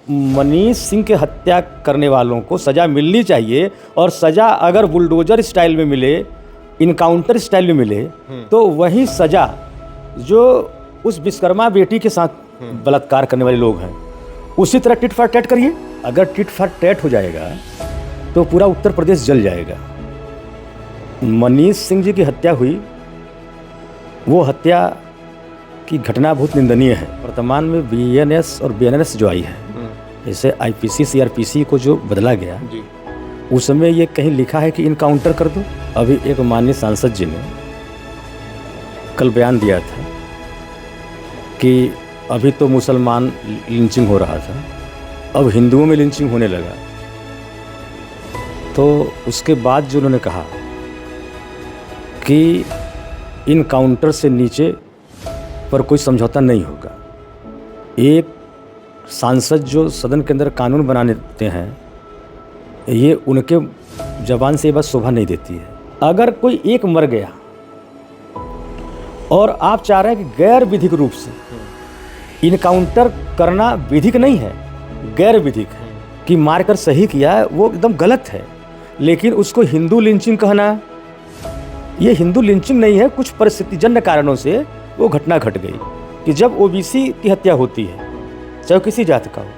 मनीष सिंह के हत्या करने वालों को सज़ा मिलनी चाहिए, और सज़ा अगर बुलडोज़र स्टाइल में मिले, इनकाउंटर स्टाइल में मिले, तो वही सज़ा जो उस विश्वकर्मा बेटी के साथ बलात्कार करने वाले लोग हैं, उसी तरह टिट फॉर टैट करिए। अगर टिट फॉर टैट हो जाएगा तो पूरा उत्तर प्रदेश जल जाएगा। मनीष सिंह जी की हत्या हुई, वो हत्या की घटना बहुत निंदनीय है। वर्तमान में बीएनएस और बीएनएस जो आई है, जैसे आईपीसी सीआरपीसी को जो बदला गया जी, उसमें ये कहीं लिखा है कि इनकाउंटर कर दो। अभी एक माननीय सांसद जी ने कल बयान दिया था कि अभी तो मुसलमान लिंचिंग हो रहा था, अब हिंदुओं में लिंचिंग होने लगा। तो उसके बाद जो उन्होंने कहा कि इनकाउंटर से नीचे पर कोई समझौता नहीं होगा। एक सांसद जो सदन के अंदर कानून बनाने देते हैं, ये उनके जबान से ये बात शोभा नहीं देती है। अगर कोई एक मर गया और आप चाह रहे हैं कि गैर विधिक रूप से इनकाउंटर करना विधिक नहीं है, गैर विधिक है, कि मारकर सही किया है, वो एकदम गलत है। लेकिन उसको हिंदू लिंचिंग कहना, ये हिंदू लिंचिंग नहीं है। कुछ परिस्थितिजन्य कारणों से वो घटना घट गई कि जब ओबीसी की हत्या होती है, चाहे किसी जाति का हो,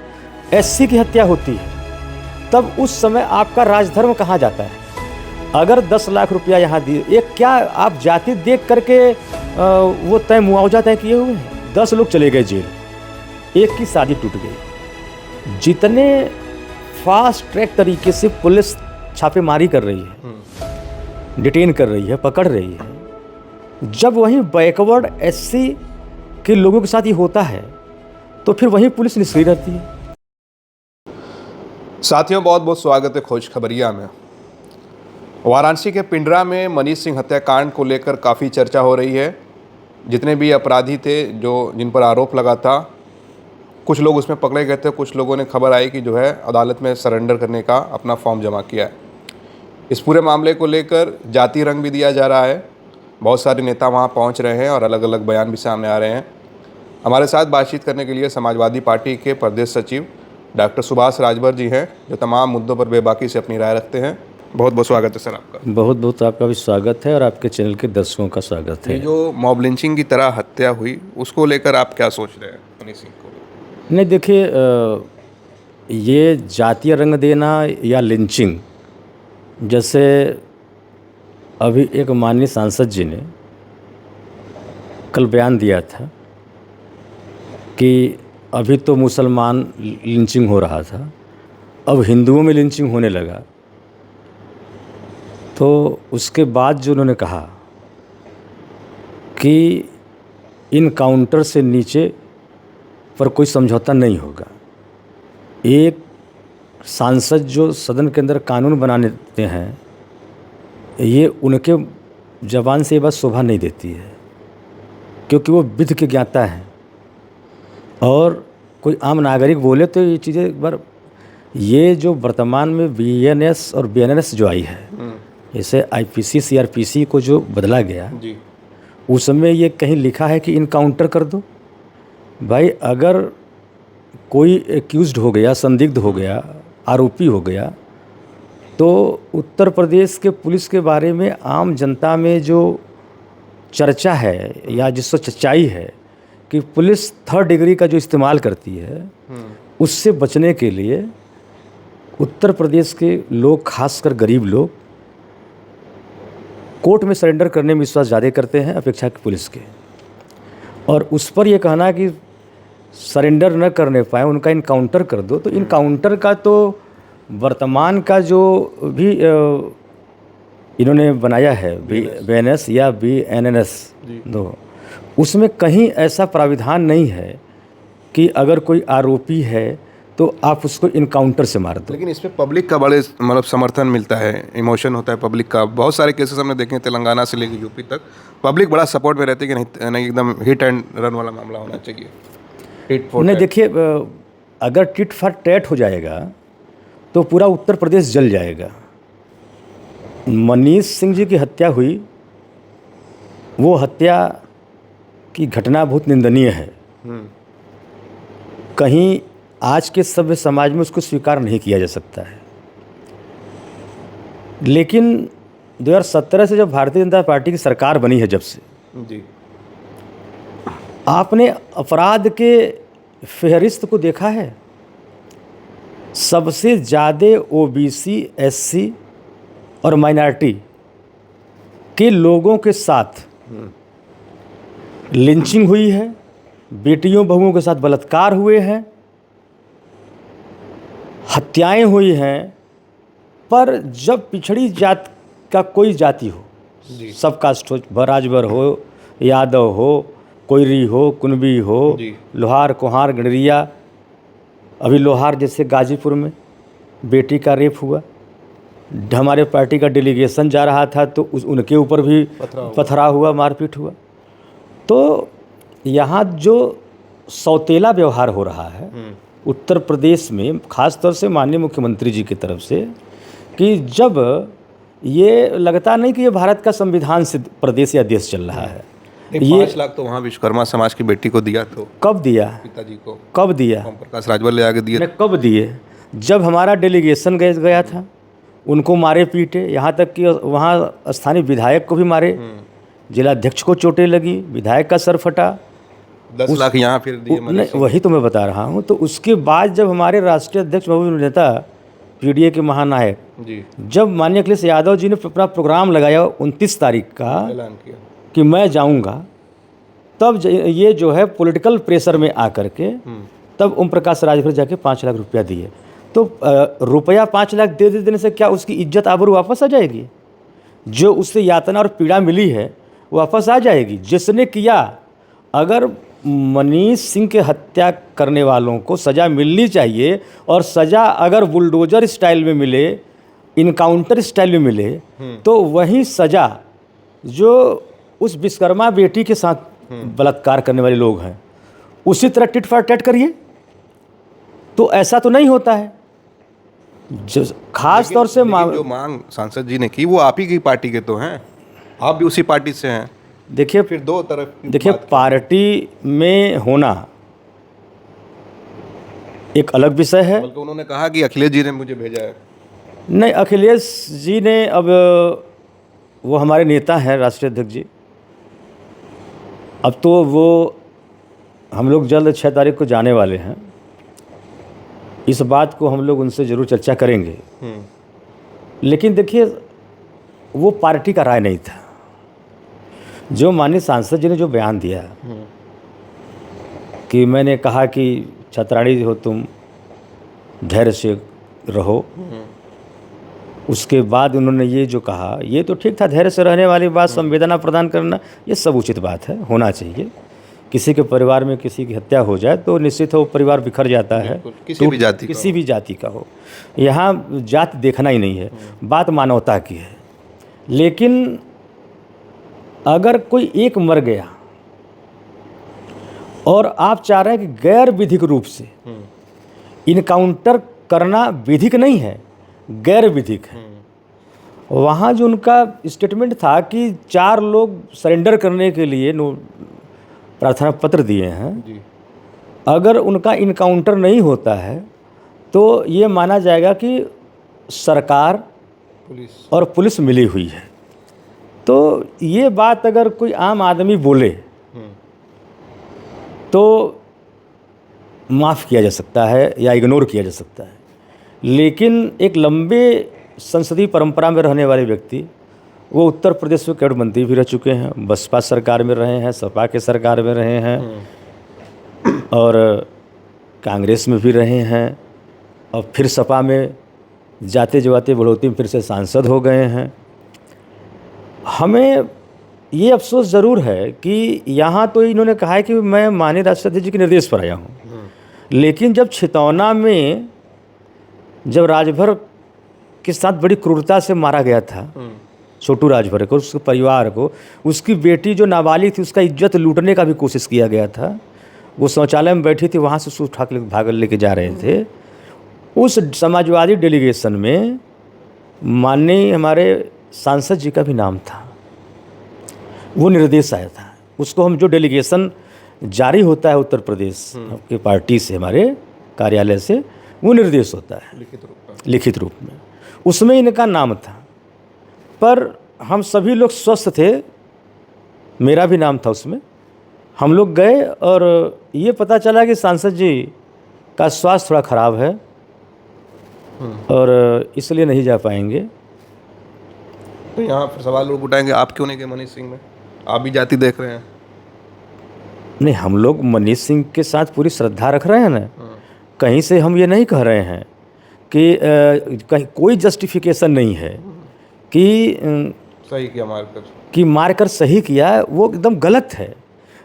एससी की हत्या होती है, तब उस समय आपका राजधर्म कहाँ जाता है? अगर 10 लाख रुपया यहाँ दिए, एक क्या आप जाति देख करके वो तय मुआवजा तय किए हुए हैं? 10 लोग चले गए जेल, एक की शादी टूट गई। जितने फास्ट ट्रैक तरीके से पुलिस छापेमारी कर रही है, डिटेन कर रही है, पकड़ रही है, जब वहीं बैकवर्ड एससी के लोगों के साथ ये होता है तो फिर वहीं पुलिस निष्क्रिय रहती है। साथियों, बहुत बहुत स्वागत है खोज खबरिया में। वाराणसी के पिंडरा में मनीष सिंह हत्याकांड को लेकर काफ़ी चर्चा हो रही है। जितने भी अपराधी थे जिन पर आरोप लगा था, कुछ लोग उसमें पकड़े गए थे, कुछ लोगों ने खबर आई कि जो है अदालत में सरेंडर करने का अपना फॉर्म जमा किया है। इस पूरे मामले को लेकर जाति रंग भी दिया जा रहा है। बहुत सारे नेता वहां पहुंच रहे हैं और अलग अलग बयान भी सामने आ रहे हैं। हमारे साथ बातचीत करने के लिए समाजवादी पार्टी के प्रदेश सचिव डॉक्टर सुभाष राजभर जी हैं, जो तमाम मुद्दों पर बेबाकी से अपनी राय रखते हैं। बहुत बहुत स्वागत है सर आपका। बहुत बहुत आपका भी स्वागत है और आपके चैनल के दर्शकों का स्वागत है। जो मॉब लिंचिंग की तरह हत्या हुई, उसको लेकर आप क्या सोच रहे हैं मनीष सिंह को? नहीं, देखिए, ये जातीय रंग देना या लिंचिंग, जैसे अभी एक माननीय सांसद जी ने कल बयान दिया था कि अभी तो मुसलमान लिंचिंग हो रहा था, अब हिंदुओं में लिंचिंग होने लगा। तो उसके बाद जो उन्होंने कहा कि इनकाउंटर से नीचे पर कोई समझौता नहीं होगा। एक सांसद जो सदन के अंदर कानून बनाने देते हैं, ये उनके जबान से ये बात शोभा नहीं देती है, क्योंकि वो विधि के ज्ञाता हैं। और कोई आम नागरिक बोले तो ये चीज़ें एक बार, ये जो वर्तमान में बीएनएस और बीएनएस जो आई है, जैसे आईपीसी सीआरपीसी को जो बदला गया जी, उसमें ये कहीं लिखा है कि इनकाउंटर कर दो। भाई, अगर कोई एक्यूज्ड हो गया, संदिग्ध हो गया, आरोपी हो गया, तो उत्तर प्रदेश के पुलिस के बारे में आम जनता में जो चर्चा है या जिससे सच्चाई है कि पुलिस 3rd डिग्री का जो इस्तेमाल करती है, उससे बचने के लिए उत्तर प्रदेश के लोग, खासकर गरीब लोग, कोर्ट में सरेंडर करने में विश्वास ज़्यादा करते हैं अपेक्षा की पुलिस के। और उस पर यह कहना कि सरेंडर न करने पाए, उनका इनकाउंटर कर दो, तो इनकाउंटर का तो वर्तमान का जो भी इन्होंने बनाया है बीएनएस या बीएनएस दो, उसमें कहीं ऐसा प्राविधान नहीं है कि अगर कोई आरोपी है तो आप उसको इनकाउंटर से मार दो। लेकिन इसमें पब्लिक का बड़े समर्थन मिलता है, इमोशन होता है पब्लिक का। बहुत सारे केसेस हमने देखे, तेलंगाना से लेकर यूपी तक पब्लिक बड़ा सपोर्ट में रहती है कि नहीं एकदम हिट एंड रन वाला मामला होना चाहिए। नहीं, देखिए, अगर टिट फॉर टैट हो जाएगा तो पूरा उत्तर प्रदेश जल जाएगा। मनीष सिंह जी की हत्या हुई, वो हत्या की घटना बहुत निंदनीय है। कहीं आज के सभ्य समाज में उसको स्वीकार नहीं किया जा सकता है। लेकिन 2017 से जब भारतीय जनता पार्टी की सरकार बनी है, जब से जी आपने अपराध के फहरिस्त को देखा है? सबसे ज़्यादा ओबीसी, एससी और माइनॉरिटी के लोगों के साथ लिंचिंग हुई है, बेटियों बहुओं के साथ बलात्कार हुए हैं, हत्याएं हुई हैं। पर जब पिछड़ी जात का कोई जाति हो, सब कास्ट हो, राजभर हो, यादव हो, कोयरी हो, कुनबी हो, लोहार, कुम्हार, गडरिया, अभी लोहार जैसे गाजीपुर में बेटी का रेप हुआ, हमारे पार्टी का डेलीगेशन जा रहा था तो उनके ऊपर भी पथराव हुआ, मारपीट हुआ। तो यहाँ जो सौतेला व्यवहार हो रहा है उत्तर प्रदेश में, खास तौर से माननीय मुख्यमंत्री जी की तरफ से, कि जब ये लगता नहीं कि ये भारत का संविधान से प्रदेश या देश चल रहा है। ये 5 लाख तो वहाँ विश्वकर्मा समाज की बेटी को दिया, तो कब दिया? पिताजी को कब दिया? ओम प्रकाश राजभर ले आके दिए। कब दिए? जब हमारा डेलीगेशन गया था, उनको मारे पीटे, यहाँ तक कि वहाँ स्थानीय विधायक को भी मारे, जिलाध्यक्ष को चोटें लगी, विधायक का सर फटा। 10 लाख यहाँ फिर दिए। नहीं, वही तो मैं बता रहा हूँ। तो उसके बाद जब हमारे राष्ट्रीय अध्यक्ष महबूब नेता, पीडीए के महानायक जी, जब माननीय अखिलेश यादव जी ने अपना प्रोग्राम लगाया 29 तारीख का ऐलान किया कि मैं जाऊंगा, तब ये जो है पॉलिटिकल प्रेशर में आकर के तब ओम प्रकाश राजभर जाके 5 लाख रुपया दिए। तो रुपया 5 लाख दे देने से क्या उसकी इज्जत आबरू वापस आ जाएगी? जो उससे यातना और पीड़ा मिली है वापस आ जाएगी। जिसने किया, अगर मनीष सिंह के हत्या करने वालों को सज़ा मिलनी चाहिए, और सज़ा अगर बुलडोजर स्टाइल में मिले, इनकाउंटर स्टाइल में मिले, तो वही सज़ा जो उस विश्वकर्मा बेटी के साथ बलात्कार करने वाले लोग हैं, उसी तरह टिट फॉर टैट करिए। तो ऐसा तो नहीं होता है। जो खास तौर से जो मांग सांसद जी ने की वो आप ही की पार्टी के तो हैं, आप भी उसी पार्टी से हैं। देखिए, फिर दो तरफ देखिए, पार्टी में होना एक अलग विषय है। बल्कि उन्होंने कहा कि अखिलेश जी ने मुझे भेजा है। नहीं, अखिलेश जी ने, अब वो हमारे नेता हैं, राष्ट्रीय अध्यक्ष जी। अब तो वो हम लोग जल्द 6 तारीख को जाने वाले हैं। इस बात को हम लोग उनसे ज़रूर चर्चा करेंगे। लेकिन देखिए, वो पार्टी का राय नहीं था। जो माननीय सांसद जी ने जो बयान दिया कि मैंने कहा कि छतराड़ी हो तुम, धैर्य से रहो, उसके बाद उन्होंने ये जो कहा, ये तो ठीक था, धैर्य से रहने वाली बात, संवेदना प्रदान करना, ये सब उचित बात है, होना चाहिए। किसी के परिवार में किसी की हत्या हो जाए तो निश्चित है वो परिवार बिखर जाता है, किसी भी जाति का हो। यहाँ जाति देखना ही नहीं है, बात मानवता की है। लेकिन अगर कोई एक मर गया और आप चाह रहे हैं कि गैर विधिक रूप से इनकाउंटर करना विधिक नहीं है, गैर विधिक है। वहाँ जो उनका स्टेटमेंट था कि 4 लोग सरेंडर करने के लिए प्रार्थना पत्र दिए हैं, अगर उनका इनकाउंटर नहीं होता है तो ये माना जाएगा कि सरकार और पुलिस मिली हुई है। तो ये बात अगर कोई आम आदमी बोले तो माफ़ किया जा सकता है या इग्नोर किया जा सकता है। लेकिन एक लंबे संसदीय परंपरा में रहने वाले व्यक्ति, वो उत्तर प्रदेश में कैबिनेट मंत्री भी रह चुके हैं, बसपा सरकार में रहे हैं, सपा के सरकार में रहे हैं, और कांग्रेस में भी रहे हैं, और फिर सपा में जाते जाते बढ़ोतरी में फिर से सांसद हो गए हैं। हमें ये अफसोस ज़रूर है कि यहाँ तो इन्होंने कहा है कि मैं माननीय राष्ट्रपति जी के निर्देश पर आया हूँ, लेकिन जब छितौना में जब राजभर के साथ बड़ी क्रूरता से मारा गया था, छोटू राजभर को, उसके परिवार को, उसकी बेटी जो नाबालिग थी उसका इज्जत लूटने का भी कोशिश किया गया था। वो शौचालय में बैठी थी, वहाँ से उसको उठा के भागल लेके जा रहे थे। उस समाजवादी डेलीगेशन में माननीय हमारे सांसद जी का भी नाम था, वो निर्देश आया था। उसको हम जो डेलीगेशन जारी होता है उत्तर प्रदेश की पार्टी से, हमारे कार्यालय से वो निर्देश होता है लिखित रूप में। उसमें इनका नाम था, पर हम सभी लोग स्वस्थ थे, मेरा भी नाम था उसमें। हम लोग गए और ये पता चला कि सांसद जी का स्वास्थ्य थोड़ा ख़राब है और इसलिए नहीं जा पाएंगे। तो यहाँ फिर सवाल लोग उठाएंगे, आप क्यों नहीं गए मनीष सिंह में, आप भी जाति देख रहे हैं? नहीं, हम लोग मनीष सिंह के साथ पूरी श्रद्धा रख रहे हैं ना, कहीं से हम ये नहीं कह रहे हैं कि कहीं कोई जस्टिफिकेशन नहीं है कि सही किया मारकर, कि मारकर सही किया, वो एकदम गलत है।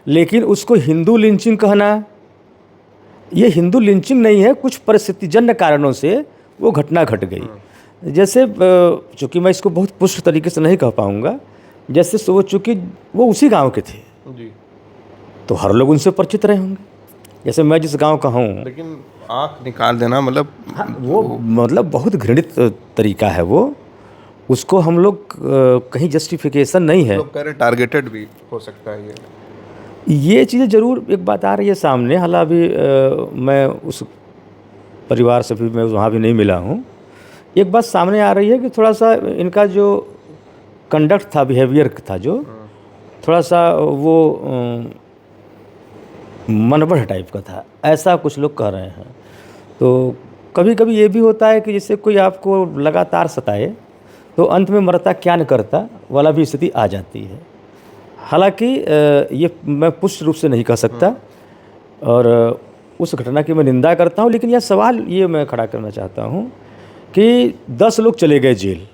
लेकिन उसको हिंदू लिंचिंग कहना, ये हिंदू लिंचिंग नहीं है, कुछ परिस्थितिजन्य कारणों से वो घटना घट गई। जैसे चूँकि मैं इसको बहुत पुष्ट तरीके से नहीं कह पाऊँगा, जैसे वो चूँकि वो उसी गांव के थे जी, तो हर लोग उनसे परिचित रहे होंगे, जैसे मैं जिस गांव का हूँ। लेकिन आँख निकाल देना मतलब वो मतलब बहुत घृणित तरीका है वो, उसको हम लोग कहीं जस्टिफिकेशन नहीं है। लोग कह रहे टारगेटेड भी हो सकता है ये चीज़ें ज़रूर एक बात आ रही है सामने। हालांकि मैं उस परिवार से भी मैं वहाँ भी नहीं मिला हूँ। एक बात सामने आ रही है कि थोड़ा सा इनका जो कंडक्ट था, बिहेवियर था, जो थोड़ा सा वो मनबढ़ टाइप का था, ऐसा कुछ लोग कह रहे हैं। तो कभी कभी ये भी होता है कि जैसे कोई आपको लगातार सताए तो अंत में मरता क्या न करता वाला भी स्थिति आ जाती है। हालांकि ये मैं पुष्ट रूप से नहीं कह सकता और उस घटना की मैं निंदा करता हूँ, लेकिन यह सवाल ये मैं खड़ा करना चाहता हूँ कि 10 लोग चले गए जेल,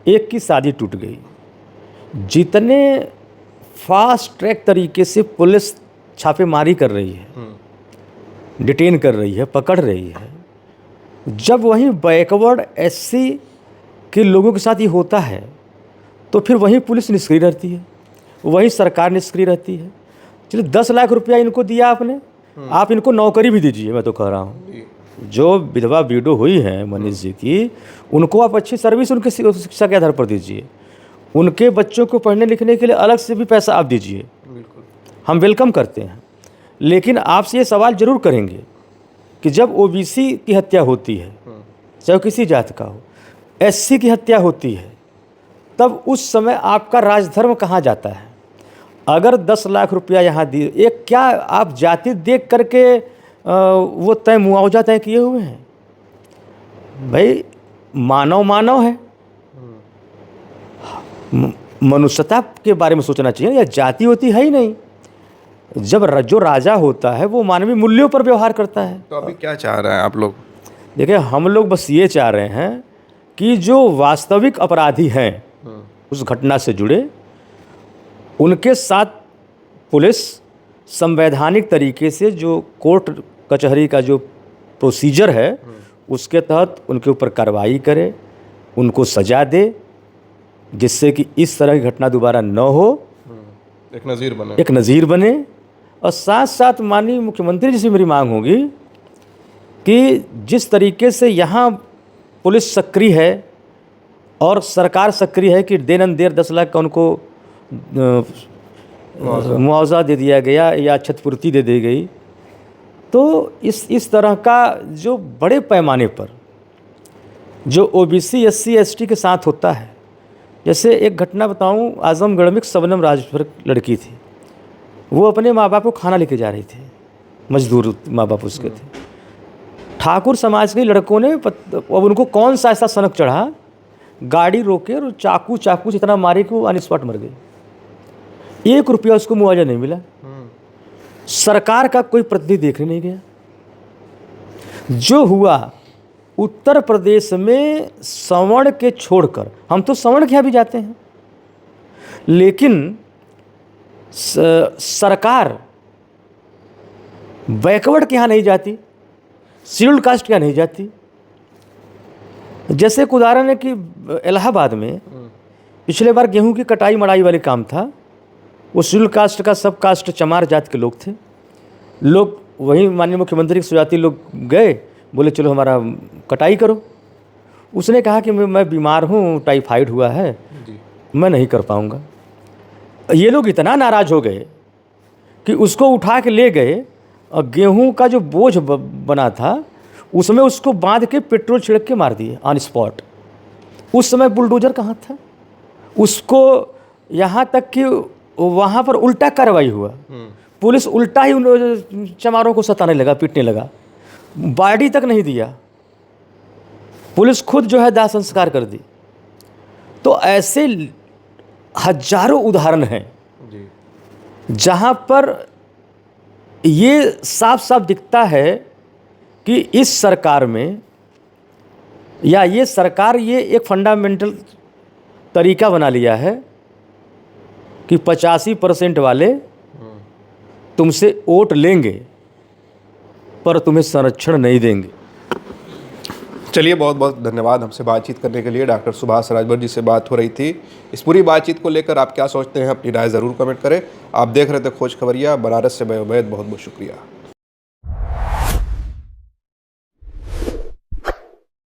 एक की शादी टूट गई। जितने फास्ट ट्रैक तरीके से पुलिस छापेमारी कर रही है, डिटेन कर रही है, पकड़ रही है, जब वहीं बैकवर्ड एससी के लोगों के साथ ये होता है तो फिर वहीं पुलिस निष्क्रिय रहती है, वहीं सरकार निष्क्रिय रहती है। चलिए 10 लाख रुपया इनको दिया आपने, आप इनको नौकरी भी दीजिए। मैं तो कह रहा हूँ जो विधवा विडो हुई हैं मनीष जी की, उनको आप अच्छी सर्विस उनके शिक्षा के आधार पर दीजिए, उनके बच्चों को पढ़ने लिखने के लिए अलग से भी पैसा आप दीजिए, हम वेलकम करते हैं। लेकिन आपसे ये सवाल जरूर करेंगे कि जब ओबीसी की हत्या होती है, चाहे किसी जात का हो, एससी की हत्या होती है, तब उस समय आपका राजधर्म कहाँ जाता है? अगर 10 लाख रुपया यहाँ दिए, एक क्या आप जाति देख करके वो तय मुआवजा तय किए हुए हैं? भाई मानव मानव है, मनुष्यता के बारे में सोचना चाहिए। या जाति होती है ही नहीं। जब जो राजा होता है वो मानवीय मूल्यों पर व्यवहार करता है। तो अभी क्या चाह रहे हैं आप लोग? देखिए, हम लोग बस ये चाह रहे हैं कि जो वास्तविक अपराधी हैं उस घटना से जुड़े, उनके साथ पुलिस संवैधानिक तरीके से जो कोर्ट कचहरी का जो प्रोसीजर है उसके तहत उनके ऊपर कार्रवाई करे, उनको सजा दे, जिससे कि इस तरह की घटना दोबारा न हो, एक नज़ीर बने। और साथ साथ माननीय मुख्यमंत्री जी से मेरी मांग होगी कि जिस तरीके से यहाँ पुलिस सक्रिय है और सरकार सक्रिय है कि देन देर 10 लाख का उनको मुआवजा दे दिया गया या क्षतिपूर्ति दे दी गई, तो इस तरह का जो बड़े पैमाने पर जो ओबीसी एससी एसटी के साथ होता है। जैसे एक घटना बताऊं, आजमगढ़ में एक शबनम राजभर लड़की थी, वो अपने माँ बाप को खाना लेके जा रही थी, मजदूर माँ बाप उसके थे। ठाकुर समाज के लड़कों ने अब उनको कौन सा ऐसा सनक चढ़ा, गाड़ी रोके और चाकू से इतना मारे कि वो ऑन स्पॉट मर गई। 1 रुपया उसको मुआवजा नहीं मिला। सरकार का कोई प्रतिनिधि देखने नहीं गया। जो हुआ उत्तर प्रदेश में सवर्ण के छोड़कर, हम तो सवर्ण के यहाँ भी जाते हैं, लेकिन सरकार बैकवर्ड के यहाँ नहीं जाती, शेड्यूल्ड कास्ट के यहाँ नहीं जाती। जैसे एक उदाहरण है कि इलाहाबाद में पिछले बार गेहूं की कटाई मड़ाई वाले काम था, वो शेड्यूल्ड कास्ट का सब कास्ट चमार जात के लोग थे। लोग वहीं माननीय मुख्यमंत्री के सुजाती लोग गए, बोले चलो हमारा कटाई करो। उसने कहा कि मैं बीमार हूँ, टाइफाइड हुआ है, मैं नहीं कर पाऊँगा। ये लोग इतना नाराज़ हो गए कि उसको उठा के ले गए गेहूं का जो बोझ बना था उसमें उसको बांध के पेट्रोल छिड़क के मार दिए ऑन स्पॉट। उस समय बुलडोजर कहाँ था? उसको यहाँ तक कि वहाँ पर उल्टा कार्रवाई हुआ, पुलिस उल्टा ही उन चमारों को सताने लगा, पीटने लगा, बॉडी तक नहीं दिया, पुलिस खुद जो है दाह संस्कार कर दी। तो ऐसे हजारों उदाहरण हैं जी। जहाँ पर ये साफ साफ दिखता है कि इस सरकार में या ये सरकार ये एक फंडामेंटल तरीका बना लिया है कि 85% वाले तुमसे वोट लेंगे पर तुम्हें संरक्षण नहीं देंगे। चलिए, बहुत बहुत धन्यवाद हमसे बातचीत करने के लिए। डॉक्टर सुभाष राजभर जी से बात हो रही थी। इस पूरी बातचीत को लेकर आप क्या सोचते हैं, अपनी राय ज़रूर कमेंट करें। आप देख रहे थे खोज खबरिया, बनारस से मैं उबैद, बहुत बहुत शुक्रिया।